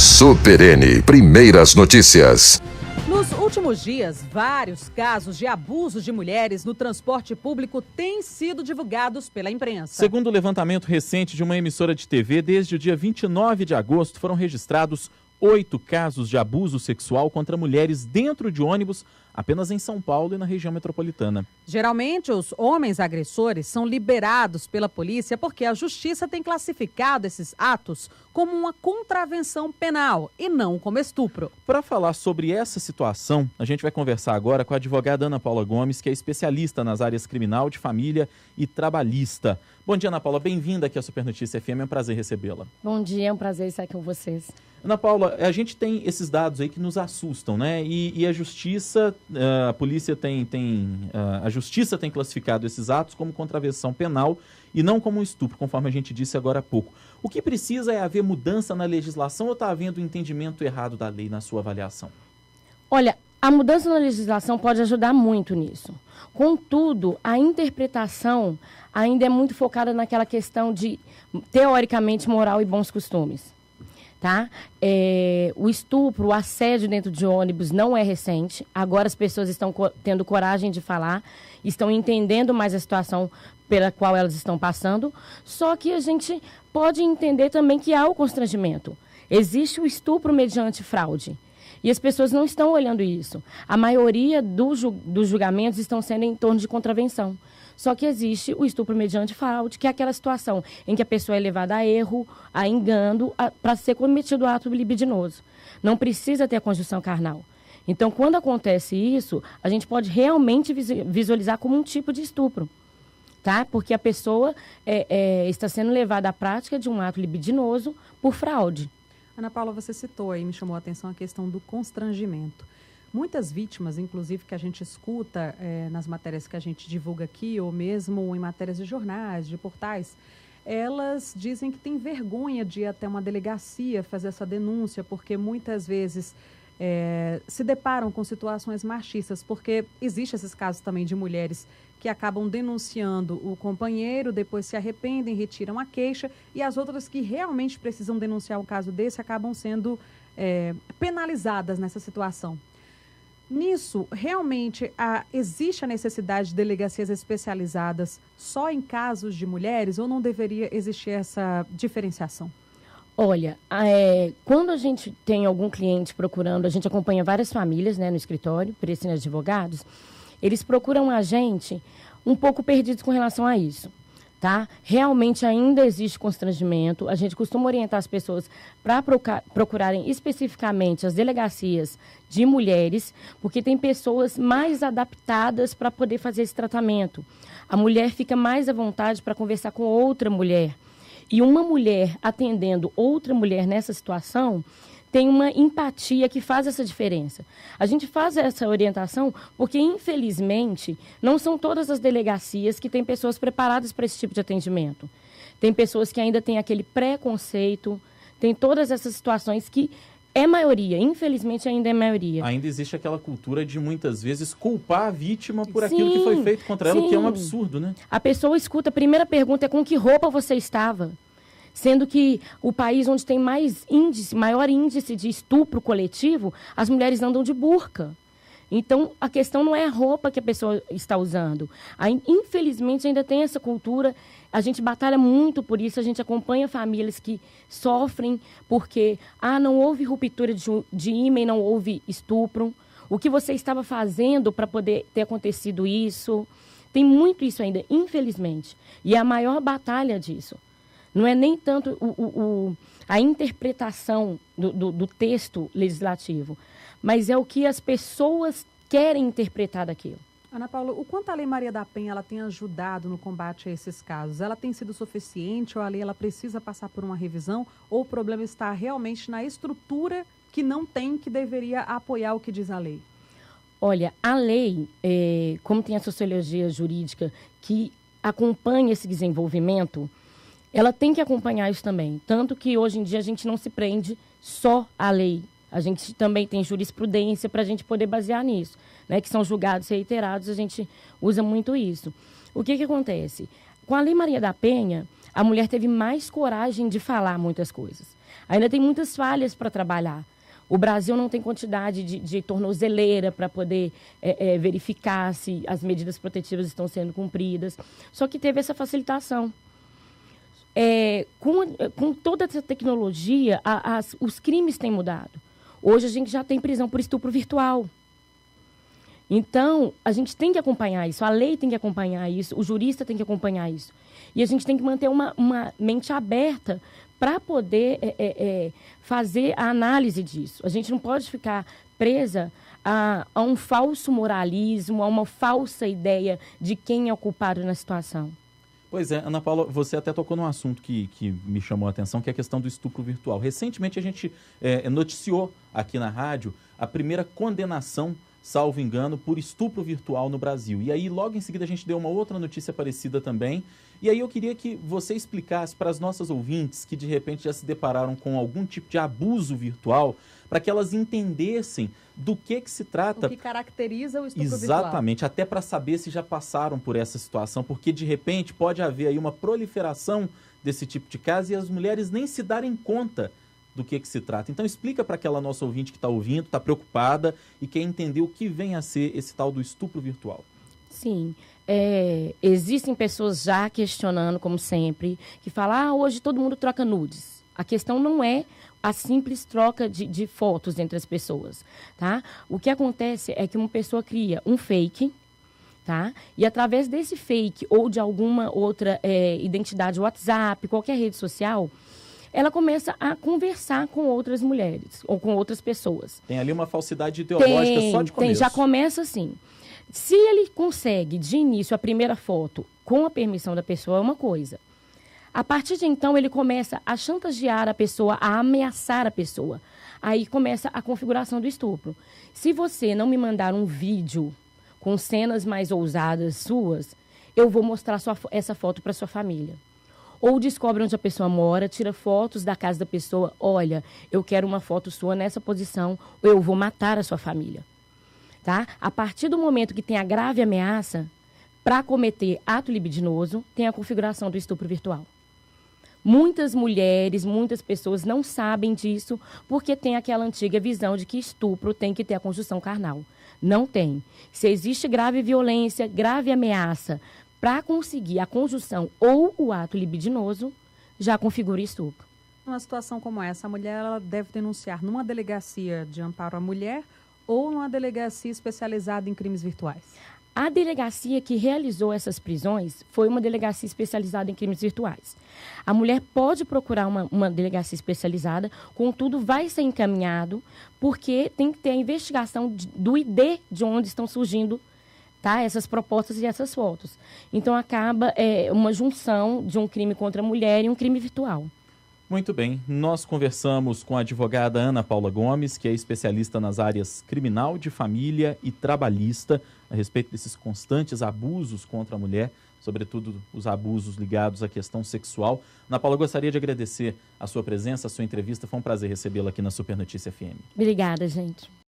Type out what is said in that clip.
Super N, primeiras notícias. Nos últimos dias, vários casos de abuso de mulheres no transporte público têm sido divulgados pela imprensa. Segundo o levantamento recente de uma emissora de TV, desde o dia 29 de agosto foram registrados 8 casos de abuso sexual contra mulheres dentro de ônibus, apenas em São Paulo e na região metropolitana. Geralmente, os homens agressores são liberados pela polícia porque a justiça tem classificado esses atos como uma contravenção penal e não como estupro. Para falar sobre essa situação, a gente vai conversar agora com a advogada Ana Paula Gomes, que é especialista nas áreas criminal, de família e trabalhista. Bom dia, Ana Paula. Bem-vinda aqui à Super Notícia FM. É um prazer recebê-la. Bom dia, é um prazer estar aqui com vocês. Ana Paula, a gente tem esses dados aí que nos assustam, né? E a justiça, a polícia a justiça tem classificado esses atos como contravenção penal e não como um estupro, conforme a gente disse agora há pouco. O que precisa é haver mudança na legislação ou está havendo um entendimento errado da lei na sua avaliação? Olha, a mudança na legislação pode ajudar muito nisso. Contudo, a interpretação ainda é muito focada naquela questão de, teoricamente, moral e bons costumes. Tá? O estupro, o assédio dentro de ônibus não é recente. Agora as pessoas estão tendo coragem de falar, estão entendendo mais a situação pela qual elas estão passando. Só que a gente pode entender também que há o constrangimento. Existe o estupro mediante fraude. E as pessoas não estão olhando isso. A maioria dos julgamentos estão sendo em torno de contravenção. Só que existe o estupro mediante fraude, que é aquela situação em que a pessoa é levada a erro, a engano, para ser cometido o ato libidinoso. Não precisa ter a conjunção carnal. Então, quando acontece isso, a gente pode realmente visualizar como um tipo de estupro, tá? Porque a pessoa está sendo levada à prática de um ato libidinoso por fraude. Ana Paula, você citou aí, me chamou a atenção a questão do constrangimento. Muitas vítimas, inclusive, que a gente escuta nas matérias que a gente divulga aqui, ou mesmo em matérias de jornais, de portais, elas dizem que têm vergonha de ir até uma delegacia fazer essa denúncia, porque muitas vezes se deparam com situações machistas, porque existem esses casos também de mulheres que acabam denunciando o companheiro, depois se arrependem, retiram a queixa, e as outras que realmente precisam denunciar um caso desse acabam sendo penalizadas nessa situação. Nisso, realmente, existe a necessidade de delegacias especializadas só em casos de mulheres ou não deveria existir essa diferenciação? Olha, quando a gente tem algum cliente procurando, a gente acompanha várias famílias, né, no escritório, por isso, advogados, eles procuram a gente um pouco perdidos com relação a isso. Tá? Realmente ainda existe constrangimento. A gente costuma orientar as pessoas para procurarem especificamente as delegacias de mulheres, porque tem pessoas mais adaptadas para poder fazer esse tratamento. A mulher fica mais à vontade para conversar com outra mulher. E uma mulher atendendo outra mulher nessa situação tem uma empatia que faz essa diferença. A gente faz essa orientação porque, infelizmente, não são todas as delegacias que têm pessoas preparadas para esse tipo de atendimento. Tem pessoas que ainda têm aquele preconceito, tem todas essas situações que é maioria, infelizmente ainda é maioria. Ainda existe aquela cultura de, muitas vezes, culpar a vítima por aquilo que foi feito contra ela, o que é um absurdo, né? A pessoa escuta, a primeira pergunta é com que roupa você estava? Sendo que o país onde tem maior índice de estupro coletivo, as mulheres andam de burca. Então, a questão não é a roupa que a pessoa está usando. Infelizmente, ainda tem essa cultura. A gente batalha muito por isso, a gente acompanha famílias que sofrem porque não houve ruptura de ímen, não houve estupro. O que você estava fazendo para poder ter acontecido isso? Tem muito isso ainda, infelizmente. E é a maior batalha disso. Não é nem tanto a interpretação do texto legislativo, mas é o que as pessoas querem interpretar daquilo. Ana Paula, o quanto a Lei Maria da Penha ela tem ajudado no combate a esses casos? Ela tem sido suficiente ou a lei ela precisa passar por uma revisão? Ou o problema está realmente na estrutura que não tem, que deveria apoiar o que diz a lei? Olha, a lei, como tem a sociologia jurídica que acompanha esse desenvolvimento, ela tem que acompanhar isso também. Tanto que hoje em dia a gente não se prende só à lei. A gente também tem jurisprudência para a gente poder basear nisso, né? Que são julgados reiterados, a gente usa muito isso. O que acontece? Com a Lei Maria da Penha, a mulher teve mais coragem de falar muitas coisas. Ainda tem muitas falhas para trabalhar. O Brasil não tem quantidade de tornozeleira para poder verificar se as medidas protetivas estão sendo cumpridas. Só que teve essa facilitação. Com toda essa tecnologia, os crimes têm mudado. Hoje a gente já tem prisão por estupro virtual. Então, a gente tem que acompanhar isso, a lei tem que acompanhar isso, o jurista tem que acompanhar isso. E a gente tem que manter uma mente aberta para poder fazer a análise disso. A gente não pode ficar presa a um falso moralismo, a uma falsa ideia de quem é o culpado na situação. Pois é, Ana Paula, você até tocou num assunto que me chamou a atenção, que é a questão do estupro virtual. Recentemente a gente noticiou aqui na rádio a primeira condenação, salvo engano, por estupro virtual no Brasil. E aí, logo em seguida, a gente deu uma outra notícia parecida também. E aí eu queria que você explicasse para as nossas ouvintes que, de repente, já se depararam com algum tipo de abuso virtual, para que elas entendessem do que se trata. O que caracteriza o estupro virtual. Exatamente, até para saber se já passaram por essa situação, porque, de repente, pode haver aí uma proliferação desse tipo de caso e as mulheres nem se darem conta do que se trata. Então explica para aquela nossa ouvinte que está ouvindo, está preocupada e quer entender o que vem a ser esse tal do estupro virtual. Sim, existem pessoas já questionando, como sempre, que falam, hoje todo mundo troca nudes. A questão não é a simples troca de fotos entre as pessoas, tá? O que acontece é que uma pessoa cria um fake, tá? E através desse fake ou de alguma outra identidade, WhatsApp, qualquer rede social, ela começa a conversar com outras mulheres ou com outras pessoas. Tem ali uma falsidade ideológica só de começo. Já começa assim. Se ele consegue, de início, a primeira foto com a permissão da pessoa, é uma coisa. A partir de então, ele começa a chantagear a pessoa, a ameaçar a pessoa. Aí começa a configuração do estupro. Se você não me mandar um vídeo com cenas mais ousadas suas, eu vou mostrar essa foto para sua família. Ou descobre onde a pessoa mora, tira fotos da casa da pessoa. Olha, eu quero uma foto sua nessa posição, ou eu vou matar a sua família. Tá? A partir do momento que tem a grave ameaça, para cometer ato libidinoso, tem a configuração do estupro virtual. Muitas mulheres, muitas pessoas não sabem disso porque tem aquela antiga visão de que estupro tem que ter a conjunção carnal. Não tem. Se existe grave violência, grave ameaça, para conseguir a conjunção ou o ato libidinoso, já configura estupro. Numa situação como essa, a mulher ela deve denunciar numa delegacia de amparo à mulher ou numa delegacia especializada em crimes virtuais? A delegacia que realizou essas prisões foi uma delegacia especializada em crimes virtuais. A mulher pode procurar uma delegacia especializada, contudo vai ser encaminhado, porque tem que ter a investigação do ID de onde estão surgindo, tá, essas propostas e essas fotos. Então, acaba uma junção de um crime contra a mulher e um crime virtual. Muito bem. Nós conversamos com a advogada Ana Paula Gomes, que é especialista nas áreas criminal, de família e trabalhista, a respeito desses constantes abusos contra a mulher, sobretudo os abusos ligados à questão sexual. Ana Paula, gostaria de agradecer a sua presença, a sua entrevista. Foi um prazer recebê-la aqui na Super Notícia FM. Obrigada, gente.